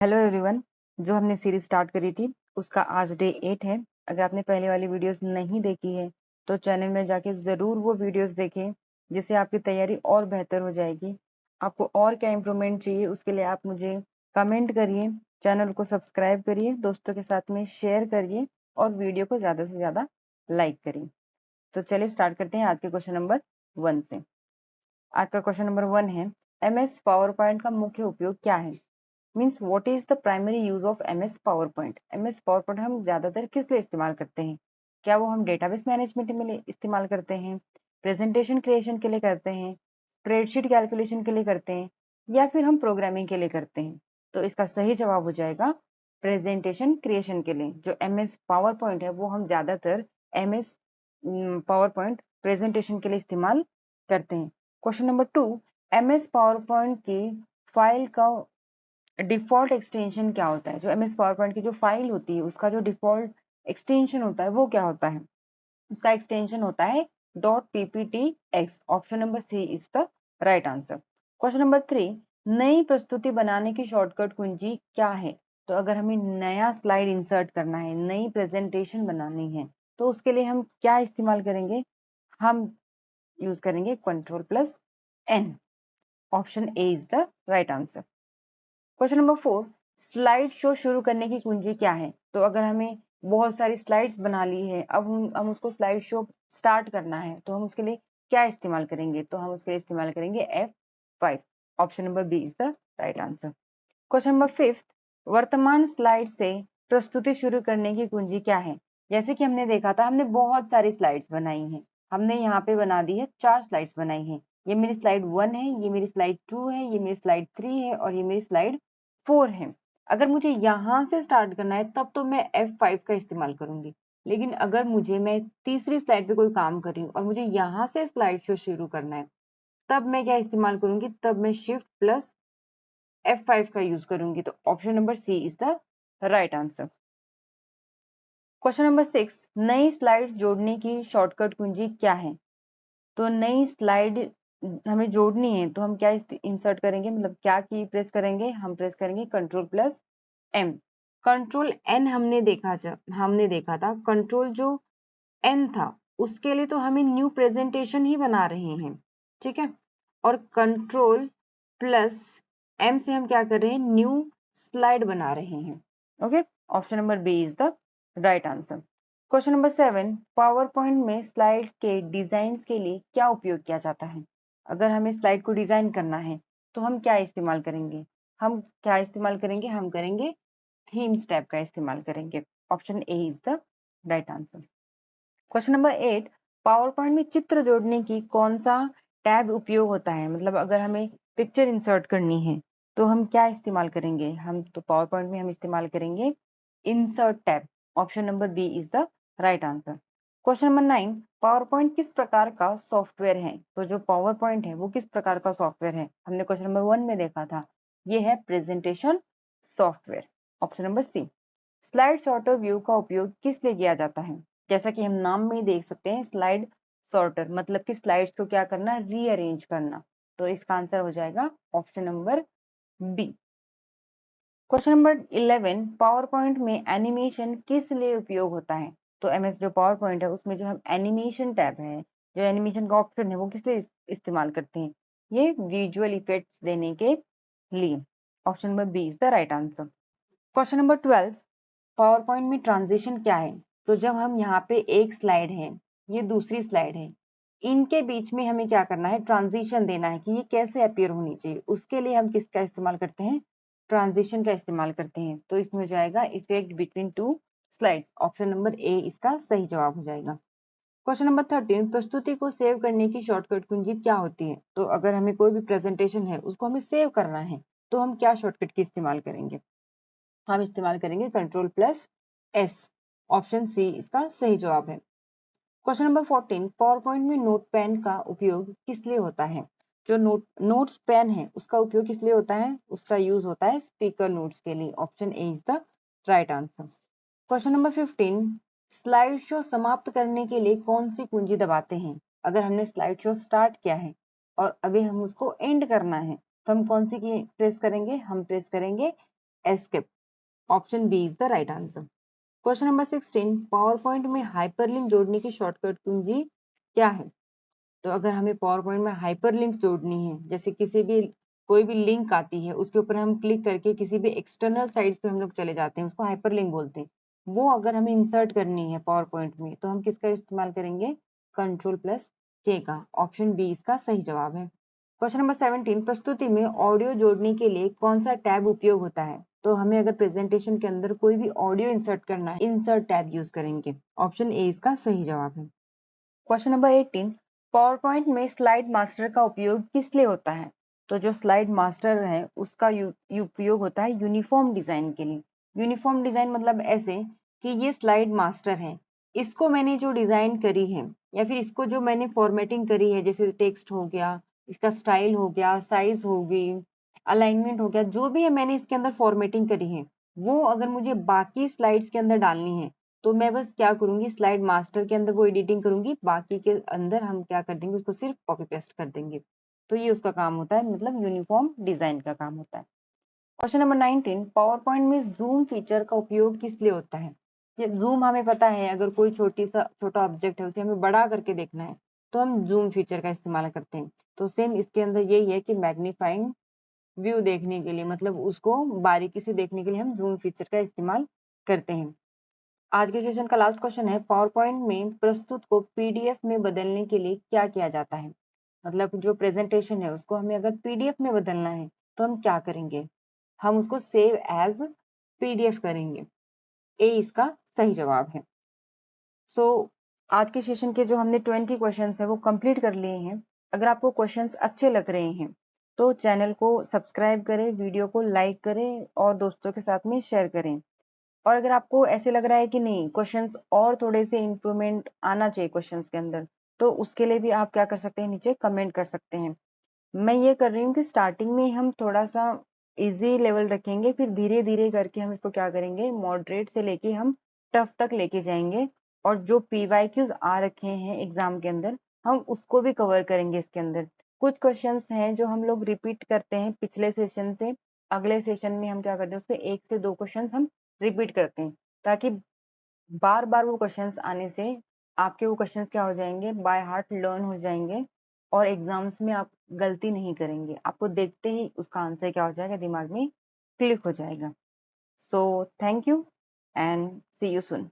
Hello everyone. जो हमने series start करी थी उसका आज डे 8 है। अगर आपने पहले वाली वीडियोस नहीं देखी है तो चैनल में जाके ज़रूर वो वीडियोस देखें, जिससे आपकी तैयारी और बेहतर हो जाएगी। आपको और क्या इम्प्रूवमेंट चाहिए उसके लिए आप मुझे कमेंट करिए, चैनल को सब्सक्राइब करिए, दोस्तों के साथ में शेयर करिए और वीडियो को ज़्यादा से ज़्यादा लाइक करिए। तो चलिए स्टार्ट करते हैं आज के क्वेश्चन नंबर 1 से। आज का क्वेश्चन नंबर 1 है, MS पावर पॉइंट का मुख्य उपयोग क्या है? Means what is the primary use of MS power point. MS power point हम ज्यादातर किस लिए इस्तेमाल करते हैं? क्या वो हम डेटाबेस मैनेजमेंट में इस्तेमाल करते हैं, प्रेजेंटेशन क्रिएशन के लिए करते हैं, स्प्रेडशीट कैलकुलेशन के लिए करते हैं, या फिर हम प्रोग्रामिंग के लिए करते हैं? तो इसका सही जवाब हो जाएगा प्रेजेंटेशन क्रिएशन के लिए। जो MS पावर पॉइंट है वो हम ज्यादातर MS पावर पॉइंट प्रेजेंटेशन के लिए इस्तेमाल करते हैं। Question number 2, MS power point की फाइल का डिफॉल्ट एक्सटेंशन क्या होता है? जो MS पावर पॉइंट की जो फाइल होती है उसका जो डिफॉल्ट एक्सटेंशन होता है वो क्या होता है? उसका एक्सटेंशन होता है .pptx। Option number C is the right answer. Question number 3, नई प्रस्तुति बनाने की शॉर्टकट कुंजी क्या है? तो अगर हमें नया स्लाइड इंसर्ट करना है, नई प्रेजेंटेशन बनानी है, तो उसके लिए हम क्या इस्तेमाल करेंगे? हम यूज करेंगे Ctrl+N। Option A is the right answer. Question number 4, slide show शुरू करने की कुंजी क्या है? तो अगर हमें बहुत सारी स्लाइड्स बना ली है, अब हम उसको स्लाइड शो स्टार्ट करना है, तो हम उसके लिए क्या इस्तेमाल करेंगे? तो हम उसके लिए इस्तेमाल करेंगे F5। Option number B is the right answer. Question number 5, वर्तमान स्लाइड से प्रस्तुति शुरू करने की कुंजी क्या है? जैसे कि हमने देखा था, हमने बहुत सारी स्लाइड्स बनाई हैं। हमने यहाँ पे बना दी है 4 स्लाइड्स बनाई हैं। ये मेरी स्लाइड 1 है, ये मेरी स्लाइड 2 है, ये मेरी स्लाइड 3 है और ये मेरी स्लाइड 4 है। अगर मुझे यहाँ से स्टार्ट करना है तब तो मैं F5 का इस्तेमाल करूंगी। लेकिन अगर मैं तीसरी स्लाइड पे कोई काम कर रही हूँ और मुझे यहाँ से स्लाइड शो शुरू करना है, तब मैं क्या इस्तेमाल करूंगी? तब मैं Shift+F5 का यूज करूंगी। तो option number C is the right answer. Question number 6, नई स्लाइड जोड़ने की शॉर्टकट कुंजी क्या है? तो नई स्लाइड हमें जोड़नी है तो हम क्या इंसर्ट करेंगे, मतलब क्या की प्रेस करेंगे? हम प्रेस करेंगे Ctrl+M। Ctrl+N हमने देखा था, कंट्रोल जो N था उसके लिए तो हमें न्यू प्रेजेंटेशन ही बना रहे हैं, ठीक है। और Ctrl+M से हम क्या कर रहे हैं? न्यू स्लाइड बना रहे हैं। Okay, option number B is the right answer. Question number 7, PowerPoint में स्लाइड के डिजाइन के लिए क्या उपयोग किया जाता है? अगर हमें स्लाइड को डिजाइन करना है तो हम क्या इस्तेमाल करेंगे? हम करेंगे थीम्स टैब का इस्तेमाल करेंगे। Option A is the right answer. Question number 8, power point में चित्र जोड़ने की कौन सा टैब उपयोग होता है? मतलब अगर हमें पिक्चर इंसर्ट करनी है तो हम क्या इस्तेमाल करेंगे? हम तो पावर पॉइंट में हम इस्तेमाल करेंगे insert tab. Option number B is the right answer. Question number 9, PowerPoint किस प्रकार का सॉफ्टवेयर है? तो जो पावर पॉइंट है वो किस प्रकार का सॉफ्टवेयर है? हमने क्वेश्चन नंबर 1 में देखा था, ये है presentation software. Option number C. Slide sorter view का उपयोग किस लिए किया जाता है? जैसा कि हम नाम में ही देख सकते हैं, स्लाइड सॉर्टर मतलब कि स्लाइड्स को क्या करना? रीअरेंज करना। तो इसका आंसर हो जाएगा option number B. Question number 11, PowerPoint में एनिमेशन किस लिए उपयोग होता है? तो MS जो पावर पॉइंट है उसमें जो हम एनिमेशन टैब है, जो एनिमेशन का ऑप्शन है, वो किस लिए इस्तेमाल करते हैं? ये विजुअल इफेक्ट्स देने के लिए। Option number B is the right answer. Question number 12, PowerPoint में ट्रांजिशन क्या है? तो जब हम यहाँ पे एक स्लाइड है, ये दूसरी स्लाइड है, इनके बीच में हमें क्या करना है? ट्रांजिशन देना है कि ये कैसे अपीयर होनी चाहिए। उसके लिए हम किसका इस्तेमाल करते हैं? ट्रांजिशन का इस्तेमाल करते हैं। तो इसमें हो जाएगा effect between two slides. Option number A इसका सही जवाब हो जाएगा। क्वेश्चन नंबर 13, प्रस्तुति को सेव करने की शॉर्टकट कुंजी क्या होती है? तो अगर हमें कोई भी प्रेजेंटेशन है उसको हमें सेव करना है तो हम क्या शॉर्टकट की इस्तेमाल करेंगे? हम इस्तेमाल करेंगे Ctrl+S। ऑप्शन सी इसका सही जवाब है। क्वेश्चन नंबर 14, पावर पॉइंट में नोट पेन का उपयोग किस लिए होता है? जो नोट्स पेन है उसका उपयोग किस लिए होता है? उसका यूज होता है स्पीकर नोट्स के लिए। Option A is the right answer. Question number 15, slide show समाप्त करने के लिए कौन सी कुंजी दबाते हैं? अगर हमने स्लाइड शो स्टार्ट किया है और अभी हम उसको एंड करना है तो हम कौन सी की प्रेस करेंगे? हम प्रेस करेंगे escape. Option B is the right answer. Question number 16, PowerPoint में हाइपरलिंक जोड़ने की शॉर्टकट कुंजी क्या है? तो अगर हमें पावर पॉइंट में हाइपरलिंक जोड़नी है, जैसे कोई भी लिंक आती है उसके ऊपर हम क्लिक करके किसी भी एक्सटर्नल साइट्स पे हम लोग चले जाते हैं, उसको हाइपरलिंक बोलते हैं। वो अगर हमें इंसर्ट करनी है पावर पॉइंट में तो हम किसका इस्तेमाल करेंगे? कंट्रोल प्लस के का। ऑप्शन बी इसका सही जवाब है। क्वेश्चन नंबर 17, प्रस्तुति में ऑडियो जोड़ने के लिए कौन सा टैब उपयोग होता है? तो हमें अगर प्रेजेंटेशन के अंदर कोई भी ऑडियो इंसर्ट करना है, इंसर्ट टैब यूज करेंगे। ऑप्शन ए इसका सही जवाब है। क्वेश्चन नंबर 18, पावर पॉइंट में स्लाइड मास्टर का उपयोग किस लिए होता है? तो जो स्लाइड मास्टर है उसका उपयोग होता है यूनिफॉर्म डिजाइन के लिए। यूनिफॉर्म डिजाइन मतलब ऐसे कि ये स्लाइड मास्टर है, इसको मैंने जो डिजाइन करी है या फिर इसको जो मैंने फॉर्मेटिंग करी है, जैसे टेक्स्ट हो गया, इसका स्टाइल हो गया, साइज हो गई, अलाइनमेंट हो गया, जो भी है मैंने इसके अंदर फॉर्मेटिंग करी है, वो अगर मुझे बाकी स्लाइड्स के अंदर डालनी है तो मैं बस क्या करूंगी, स्लाइड मास्टर के अंदर वो एडिटिंग करूंगी, बाकी के अंदर हम क्या कर देंगे, उसको सिर्फ कॉपी पेस्ट कर देंगे। तो ये उसका काम होता है, मतलब यूनिफॉर्म डिजाइन का काम होता है। क्वेश्चन नंबर 19, पावर पॉइंट में जूम फीचर का उपयोग किस लिए होता है? ये जूम हमें पता है, अगर कोई छोटा ऑब्जेक्ट है उसे हमें बड़ा करके देखना है तो हम जूम फीचर का इस्तेमाल करते हैं। तो सेम इसके अंदर यही है कि मैग्नीफाइंग व्यू देखने के लिए, मतलब उसको बारीकी से देखने के लिए हम जूम फीचर का इस्तेमाल करते हैं। आज के सेशन का लास्ट क्वेश्चन है, पावर पॉइंट में प्रस्तुत को पीडीएफ में बदलने के लिए क्या किया जाता है? मतलब जो प्रेजेंटेशन है उसको हमें अगर पीडीएफ में बदलना है तो हम क्या करेंगे? हम उसको सेव एज पीडीएफ करेंगे। ए इसका सही जवाब है। आज के सेशन के जो हमने 20 क्वेश्चंस है वो कंप्लीट कर लिए हैं। अगर आपको क्वेश्चंस अच्छे लग रहे हैं तो चैनल को सब्सक्राइब करें, वीडियो को लाइक करें और दोस्तों के साथ में शेयर करें। और अगर आपको ऐसे लग रहा है कि नहीं, क्वेश्चंस और थोड़े से इम्प्रूवमेंट आना चाहिए क्वेश्चंस के अंदर, तो उसके लिए भी आप क्या कर सकते हैं, नीचे कमेंट कर सकते हैं। मैं ये कर रही हूँ कि स्टार्टिंग में हम थोड़ा सा इजी लेवल रखेंगे, फिर धीरे धीरे करके हम इसको क्या करेंगे, मॉडरेट से लेके हम टफ तक लेके जाएंगे। और जो पीवाईक्यूज आ रखे हैं एग्जाम के अंदर, हम उसको भी कवर करेंगे इसके अंदर। कुछ क्वेश्चंस हैं जो हम लोग रिपीट करते हैं पिछले सेशन से, अगले सेशन में हम क्या करते हैं, उसके 1 से 2 क्वेश्चंस हम रिपीट करते हैं, ताकि बार बार वो क्वेश्चंस आने से आपके वो क्वेश्चंस क्या हो जाएंगे, बाय हार्ट लर्न हो जाएंगे और एग्जाम्स में आप गलती नहीं करेंगे। आपको देखते ही उसका आंसर क्या हो जाएगा, दिमाग में क्लिक हो जाएगा। So thank you and see you soon.